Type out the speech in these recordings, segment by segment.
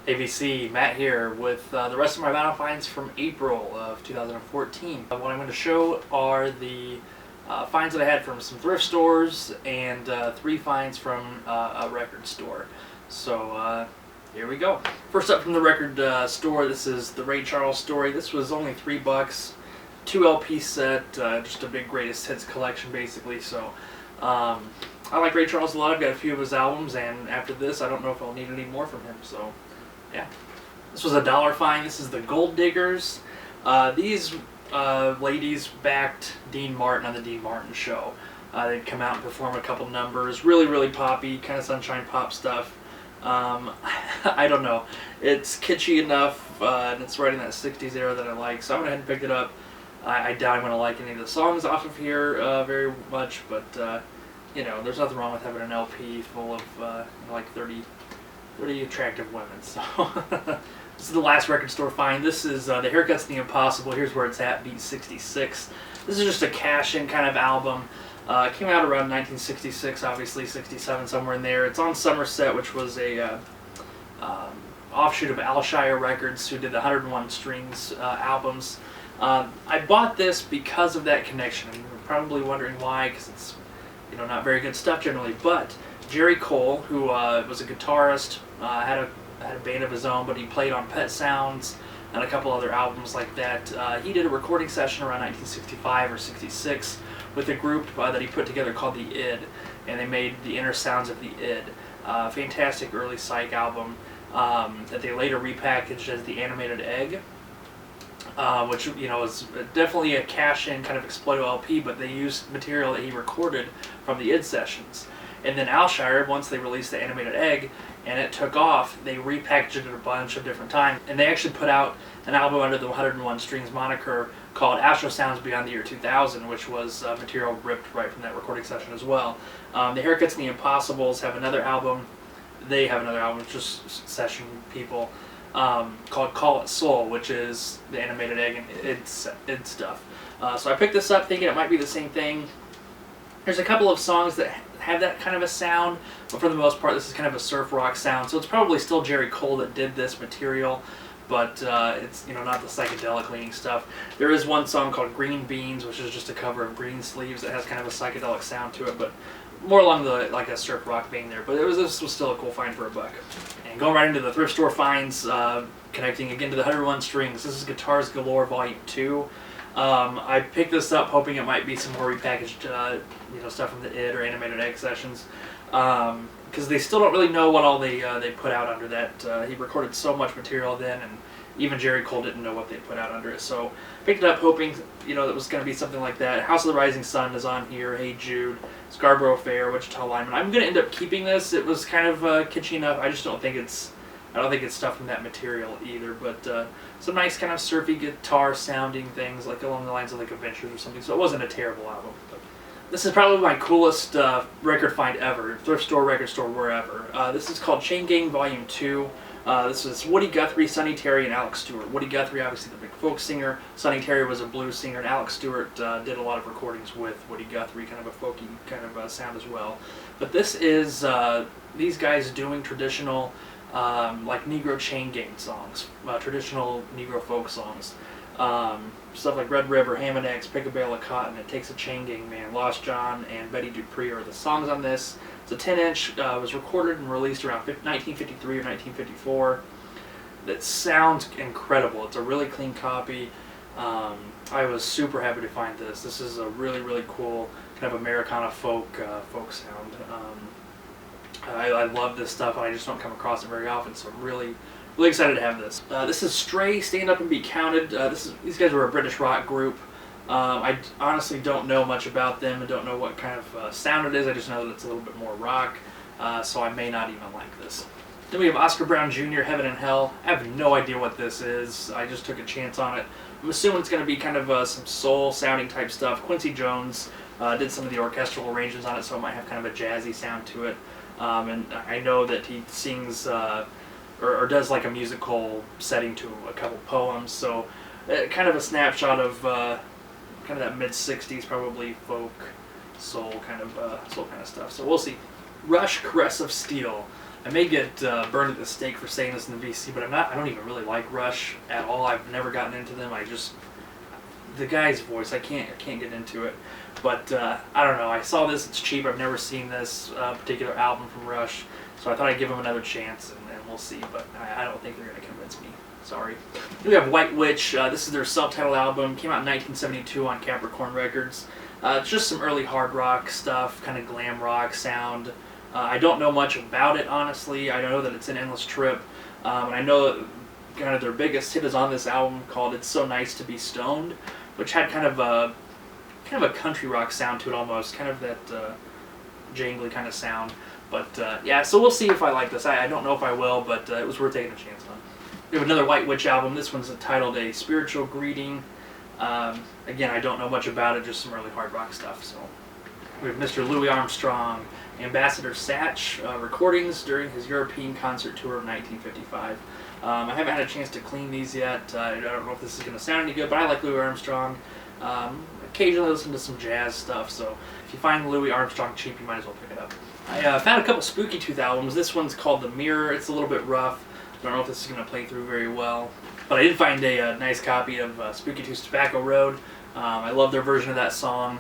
ABC, Matt here with the rest of my vinyl finds from April of 2014. What I'm going to show are the finds that I had from some thrift stores and 3 finds from a record store. So here we go. First up from the record store, this is the Ray Charles story. This was only $3, 2 LP set, just a big greatest hits collection basically. So I like Ray Charles a lot. I've got a few of his albums, and after this I don't know if I'll need any more from him. So yeah, this was a $1 find. This is the Gold Diggers. These ladies backed Dean Martin on the Dean Martin show. They'd come out and perform a couple numbers, really poppy, kind of sunshine pop stuff. I don't know, it's kitschy enough, and it's right in that 60s era that I like, so I went ahead and picked it up. I doubt I'm going to like any of the songs off of here very much, but you know, there's nothing wrong with having an LP full of like 30 attractive women. So this is the last record store find. This is The Haircut's the Impossible. Here's where it's at, beat 66. This is just a cash-in kind of album. It came out around 1966, obviously 67, somewhere in there. It's on Somerset, which was a offshoot of Alshire Records, who did the 101 Strings albums. I bought this because of that connection. You're probably wondering why, because it's, you know, not very good stuff generally. But Jerry Cole, who was a guitarist, had a band of his own, but he played on Pet Sounds and a couple other albums like that. He did a recording session around 1965 or 66 with a group that he put together called the Id, and they made the Inner Sounds of the Id. Fantastic early psych album that they later repackaged as the Animated Egg, which, you know, is definitely a cash-in kind of Exploito LP, but they used material that he recorded from the Id sessions. And then Alshire, once they released the Animated Egg and it took off, they repackaged it a bunch of different times. And they actually put out an album under the 101 Strings moniker called Astro Sounds Beyond the Year 2000, which was material ripped right from that recording session as well. The Haircuts and the Impossibles have another album. They have another album, just session people, called Call It Soul, which is the Animated Egg and id stuff. So I picked this up thinking it might be the same thing. There's a couple of songs that have that kind of a sound, but for the most part this is kind of a surf rock sound, so it's probably still Jerry Cole that did this material, but it's, you know, not the psychedelic leaning stuff. There is one song called Green Beans, which is just a cover of Green Sleeves that has kind of a psychedelic sound to it, but more along the, like a surf rock vein there. But this was still a cool find for $1. And going right into the thrift store finds, connecting again to the 101 Strings. This is Guitars Galore Volume 2. I picked this up hoping it might be some more repackaged, you know, stuff from the Id or Animated Egg sessions, because they still don't really know what all they put out under that. He recorded so much material then, and even Jerry Cole didn't know what they put out under it. So picked it up hoping, you know, it was going to be something like that. House of the Rising Sun is on here. Hey Jude, Scarborough Fair, Wichita Lineman. I'm going to end up keeping this. It was kind of kitschy enough. I just don't think it's. I don't think it's stuff from that material either, but some nice kind of surfy guitar sounding things, like along the lines of like Adventures or something, so it wasn't a terrible album. But this is probably my coolest record find ever, thrift store, record store, wherever. This is called Chain Gang Volume 2. This is Woody Guthrie, Sonny Terry, and Alex Stewart. Woody Guthrie, obviously the big folk singer. Sonny Terry was a blues singer, and Alex Stewart did a lot of recordings with Woody Guthrie, kind of a folky kind of sound as well. But this is these guys doing traditional like Negro chain gang songs, traditional Negro folk songs. Stuff like Red River, Ham and Eggs, Pick a Bale of Cotton, It Takes a Chain Gang Man, Lost John, and Betty Dupree are the songs on this. It's a 10-inch, was recorded and released around 1953 or 1954. That sounds incredible. It's a really clean copy. I was super happy to find this. This is a really cool kind of Americana folk sound. I love this stuff, and I just don't come across it very often, so I'm really excited to have this. This is Stray, Stand Up and Be Counted. These guys were a British rock group. I honestly don't know much about them. I don't know what kind of sound it is. I just know that it's a little bit more rock, so I may not even like this. Then we have Oscar Brown Jr., Heaven and Hell. I have no idea what this is. I just took a chance on it. I'm assuming it's going to be kind of some soul-sounding type stuff. Quincy Jones did some of the orchestral arrangements on it, so it might have kind of a jazzy sound to it. And I know that he sings or does like a musical setting to a couple poems, so kind of a snapshot of kind of that mid-60s probably folk soul kind of stuff. So we'll see. Rush, Caress of Steel. I may get burned at the stake for saying this in the VC, but I don't even really like Rush at all. I've never gotten into them. The guy's voice, I can't get into it. But I don't know. I saw this. It's cheap. I've never seen this particular album from Rush, so I thought I'd give them another chance, and we'll see. But I don't think they're going to convince me. Sorry. We have White Witch. This is their self-titled album. Came out in 1972 on Capricorn Records. It's just some early hard rock stuff, kind of glam rock sound. I don't know much about it, honestly. I know that it's an Endless Trip, and I know kind of their biggest hit is on this album called "It's So Nice to Be Stoned," which had kind of a country rock sound to it almost, kind of that jangly kind of sound. But yeah, so we'll see if I like this. I don't know if I will, but it was worth taking a chance on. We have another White Witch album. This one's titled A Spiritual Greeting. Again, I don't know much about it, just some early hard rock stuff. So we have Mr. Louis Armstrong, Ambassador Satch recordings during his European concert tour of 1955. I haven't had a chance to clean these yet. I don't know if this is going to sound any good, but I like Louis Armstrong. Occasionally listen to some jazz stuff, so if you find Louis Armstrong cheap, you might as well pick it up. I found a couple Spooky Tooth albums. This one's called The Mirror. It's a little bit rough. I don't know if this is going to play through very well. But I did find a nice copy of Spooky Tooth's Tobacco Road. I love their version of that song.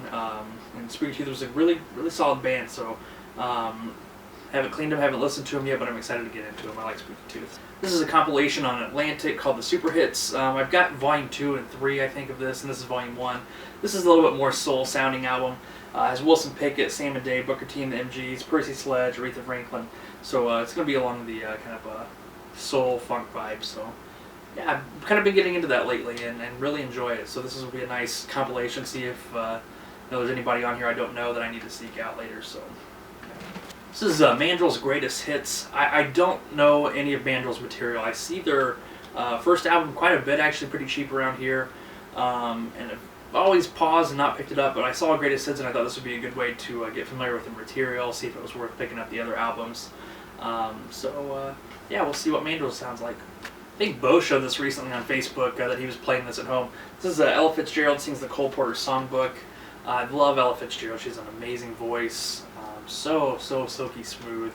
And Spooky Tooth was a really solid band, so haven't cleaned them, haven't listened to them yet, but I'm excited to get into them. I like Spooky Tooth. This is a compilation on Atlantic called The Super Hits. I've got Volume 2 and 3, I think, of this, and this is Volume 1. This is a little bit more soul-sounding album. Has Wilson Pickett, Sam and Dave, Booker T and the MGs, Percy Sledge, Aretha Franklin. So it's going to be along the kind of soul funk vibe. So yeah, I've kind of been getting into that lately and really enjoy it. So this will be a nice compilation. See if there's anybody on here I don't know that I need to seek out later. So this is Mandel's Greatest Hits. I don't know any of Mandel's material. I see their first album quite a bit, actually pretty cheap around here, and I've always paused and not picked it up, but I saw Greatest Hits and I thought this would be a good way to get familiar with the material, see if it was worth picking up the other albums. Yeah, we'll see what Mandel sounds like. I think Bo showed this recently on Facebook that he was playing this at home. This is Ella Fitzgerald sings the Coldporter songbook. I love Ella Fitzgerald. She has an amazing voice. So silky smooth.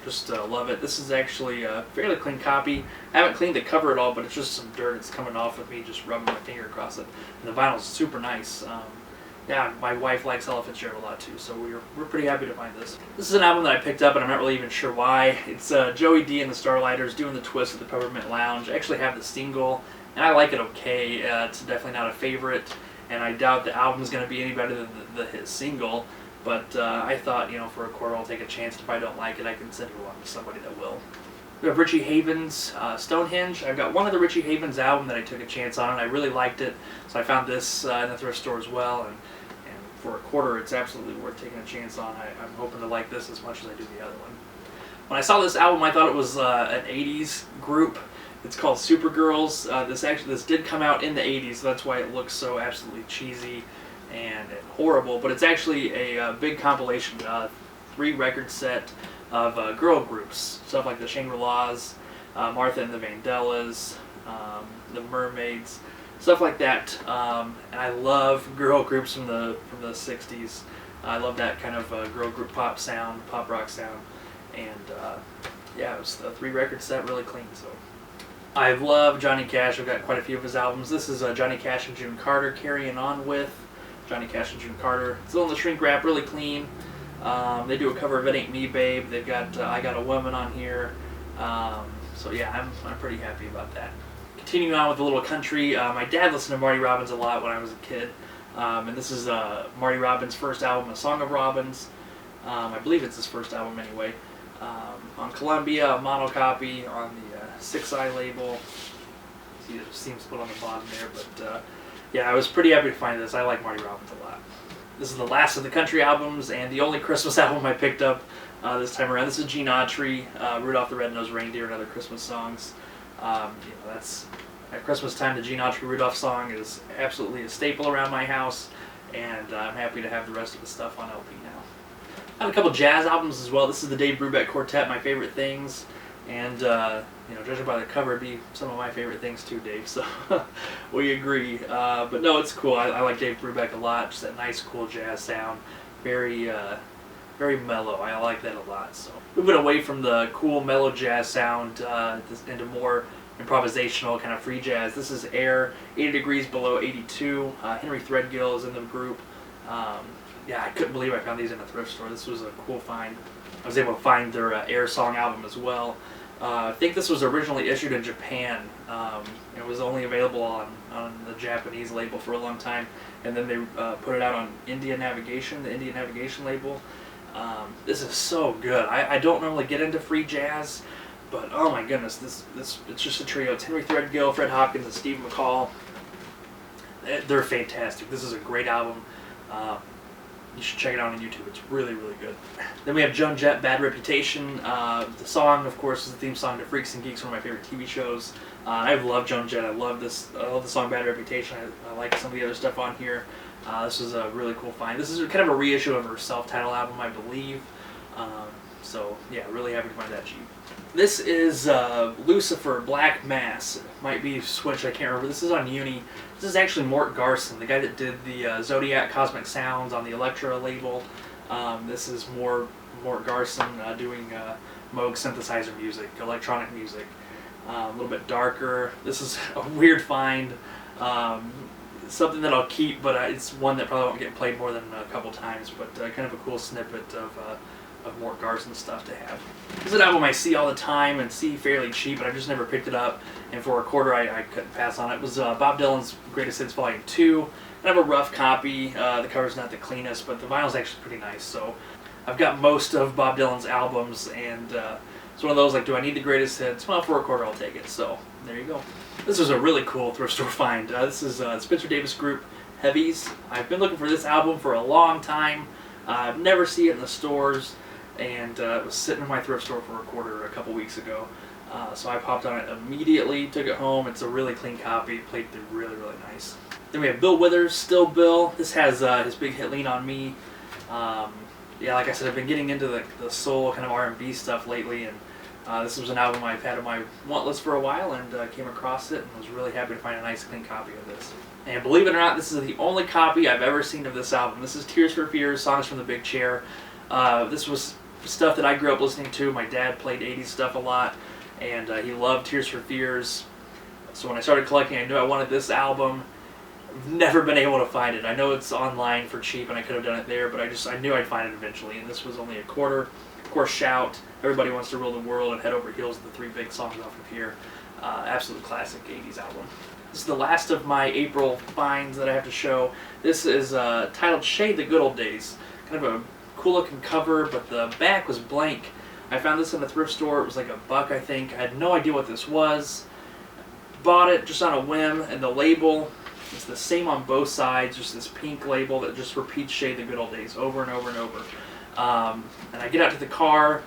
Just love it. This is actually a fairly clean copy. I haven't cleaned the cover at all, but it's just some dirt that's coming off with me just rubbing my finger across it. And the vinyl's super nice. Yeah, my wife likes Ella Fitzgerald a lot too, so we're pretty happy to find this. This is an album that I picked up, and I'm not really even sure why. It's Joey D and the Starlighters doing the twist at the Peppermint Lounge. I actually have the single, and I like it okay. It's definitely not a favorite, and I doubt the album's going to be any better than the hit single. But I thought, for a quarter, I'll take a chance. If I don't like it, I can send it along to somebody that will. We have Richie Havens, Stonehenge. I've got one of the Richie Havens album that I took a chance on, and I really liked it. So I found this in the thrift store as well, and for a quarter, it's absolutely worth taking a chance on. I'm hoping to like this as much as I do the other one. When I saw this album, I thought it was an 80s group. It's called Supergirls. This did come out in the 80s, so that's why it looks so absolutely cheesy and horrible. But it's actually a big compilation, 3-record set of girl groups, stuff like the Shangri-Las, Martha and the Vandellas, the Mermaids, stuff like that. And I love girl groups from the 60s. I love that kind of girl group pop sound, pop rock sound. And yeah, it was the 3-record set, really clean. So I love Johnny Cash. I've got quite a few of his albums. This is Johnny Cash and June Carter, Carrying On With. Johnny Cash and June Carter. Still in the shrink wrap, really clean. They do a cover of It Ain't Me, Babe. They've got I Got a Woman on here. So yeah, I'm pretty happy about that. Continuing on with a little country, my dad listened to Marty Robbins a lot when I was a kid. And this is Marty Robbins' first album, A Song of Robbins. I believe it's his first album anyway. On Columbia, a monocopy on the 6 Eye label. See, it seems split on the bottom there, but yeah, I was pretty happy to find this. I like Marty Robbins a lot. This is the last of the country albums and the only Christmas album I picked up this time around. This is Gene Autry, Rudolph the Red-Nosed Reindeer, and other Christmas songs. That's at Christmas time. The Gene Autry Rudolph song is absolutely a staple around my house, and I'm happy to have the rest of the stuff on LP now. I have a couple jazz albums as well. This is the Dave Brubeck Quartet, My Favorite Things, and judging by the cover, it'd be some of my favorite things too, Dave. So we agree. But no, it's cool. I like Dave Brubeck a lot. Just that nice, cool jazz sound. Very very mellow. I like that a lot. So moving away from the cool mellow jazz sound into more improvisational kind of free jazz. This is Air, 80 Degrees Below 82. Henry Threadgill is in the group. Yeah, I couldn't believe I found these in a thrift store. This was a cool find. I was able to find their Airsong album as well. I think this was originally issued in Japan. It was only available on the Japanese label for a long time, and then they put it out on India Navigation, the India Navigation label. This is so good. I don't normally get into free jazz, but oh my goodness, this it's just a trio. It's Henry Threadgill, Fred Hopkins, and Steve McCall. They're fantastic. This is a great album. You should check it out on YouTube. It's really, really good. Then we have Joan Jett, Bad Reputation. The song, of course, is the theme song to Freaks and Geeks, one of my favorite TV shows. I love Joan Jett. I love the song Bad Reputation. I like some of the other stuff on here. This is a really cool find. This is kind of a reissue of her self-titled album, I believe. So, yeah, really happy to find that cheap. This is Lucifer, Black Mass. It might be Switch, I can't remember. This is on Uni. This is actually Mort Garson, the guy that did the Zodiac Cosmic Sounds on the Elektra label. This is Mort Garson doing Moog synthesizer music, electronic music. A little bit darker. This is a weird find. Something that I'll keep, but it's one that probably won't get played more than a couple times, but kind of a cool snippet of Mort Garson stuff to have. This is an album I see all the time and see fairly cheap, but I've just never picked it up, and for a quarter I couldn't pass on it. It was Bob Dylan's Greatest Hits Volume 2. I have a rough copy. The cover's not the cleanest, but the vinyl's actually pretty nice, so I've got most of Bob Dylan's albums, and it's one of those, like, do I need the greatest hits? Well, for a quarter I'll take it, so there you go. This was a really cool thrift store find. This is Spencer Davis Group, Heavies. I've been looking for this album for a long time. I've never seen it in the stores, and it was sitting in my thrift store for a quarter a couple weeks ago. So I popped on it immediately, took it home. It's a really clean copy, played through really, really nice. Then we have Bill Withers, Still Bill. This has his big hit Lean On Me. Yeah, like I said, I've been getting into the soul kind of R&B stuff lately, and this was an album I've had on my want list for a while, and came across it and was really happy to find a nice clean copy of this. And believe it or not, this is the only copy I've ever seen of this album. This is Tears for Fears, Songs from the Big Chair. This was stuff that I grew up listening to. My dad played 80s stuff a lot, and he loved Tears for Fears. So when I started collecting, I knew I wanted this album. I've never been able to find it. I know it's online for cheap, and I could have done it there, but I knew I'd find it eventually, and this was only a quarter. Of course, Shout, Everybody Wants to Rule the World, and Head Over Heels are the three big songs off of here. Absolute classic 80s album. This is the last of my April finds that I have to show. This is titled Shade the Good Old Days. Kind of a cool looking cover, but the back was blank. I found this in a thrift store. It was like $1, I think. I had no idea what this was. Bought it just on a whim, and the label is the same on both sides, just this pink label that just repeats Shade the Good Old Days over and over and over. And I get out to the car,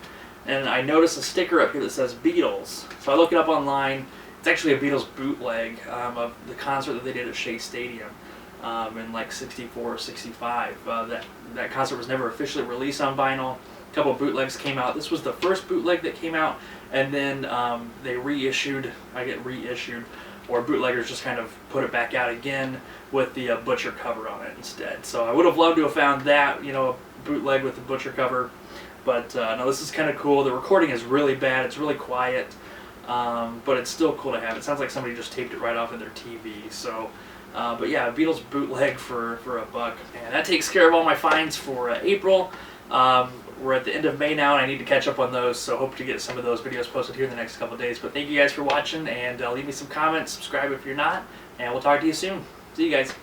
and I notice a sticker up here that says Beatles. So I look it up online. It's actually a Beatles bootleg of the concert that they did at Shea Stadium in like 64 or 65. That concert was never officially released on vinyl. A couple of bootlegs came out. This was the first bootleg that came out, and then they reissued, or bootleggers just kind of put it back out again with the Butcher cover on it instead. So I would have loved to have found that, you know, a bootleg with the Butcher cover, but no, this is kind of cool. The recording is really bad. It's really quiet. But it's still cool to have. It sounds like somebody just taped it right off of their TV. So, but yeah, Beatles bootleg for $1. And that takes care of all my finds for April. We're at the end of May now, and I need to catch up on those, so hope to get some of those videos posted here in the next couple of days. But thank you guys for watching, and leave me some comments, subscribe if you're not, and we'll talk to you soon. See you guys.